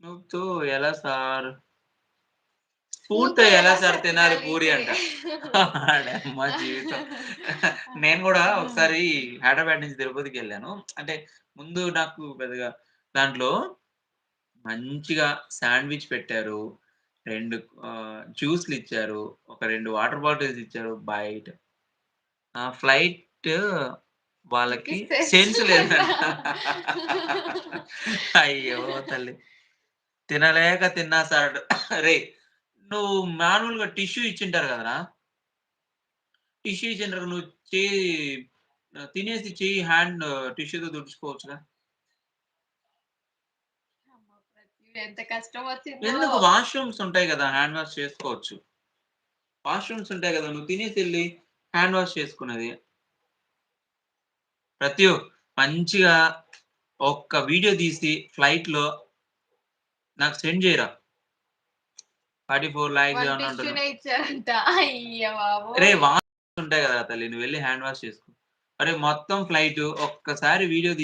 నూపుతూ ఎలా సార్? స్పూన్‌తో స్పూన్‌తో ఎలా ఎలా సార్ సార్ తినాలి తినాలి పూరి పూరి? అంట. ఆడమ్మ జీవితం. నేను గూడా ఒకసారి హైదరాబాద్ నుంచి తిరుపతికెళ్ళాను. అంటే ముందు నాకు పెద్దగా దాంట్లో మంచిగా శాండ్‌విచ్ పెట్టారు. 2 జ్యూస్‌లిచ్చారు. ఒక 2 వాటర్ బాటిల్స్ ఇచ్చారు బయట. ఫ్లైట్ వాళ్ళకి మీకు సెన్స్ సెన్స్ లేదా? లేదంట. అయ్యో! తల్లి. తినలేక తిన్నా సార్. అరేయ్! నువ్వు మాన్యువల్‌గా టిష్యూ ఇచ్చుంటారు గదరా! టిష్యూ ఇచ్చింటారు. నువ్వు చెయ్యి తినేసి చెయ్యి హ్యాండ్ టిష్యూతో తుడుచుకోవచ్చుగా. అమ్మో! ఎంత కష్టమొచ్చిందో. ఎందుకు వాష్‌రూమ్స్ ఉంటాయి గదా! హ్యాండ్ వాష్ చేసుకోవచ్చు. వాష్‌రూమ్స్ ఉంటాయి గదా! నువ్వు తినేసెళ్లి హ్యాండ్ వాష్ చేసుకునేది. ప్రత్యు మంచిగా ఒక్క వీడియో తీసి ఫ్లైట్‌లో నాకు సెండ్ జేయరా. 44 లాక్స్ 1 ఏమన్నా ఉంటది. టిష్యూనే ఇచ్చారంట. అయ్య అరేయ్! బాబోయ్! వాష్‌రూమ్స్ ఉంటాయి గదా తల్లి. నువ్వెళ్లి హ్యాండ్ వాష్ చేసుకో. అరేయ్! మొత్తం ఫ్లైటు ఒక్కసారి వీడియో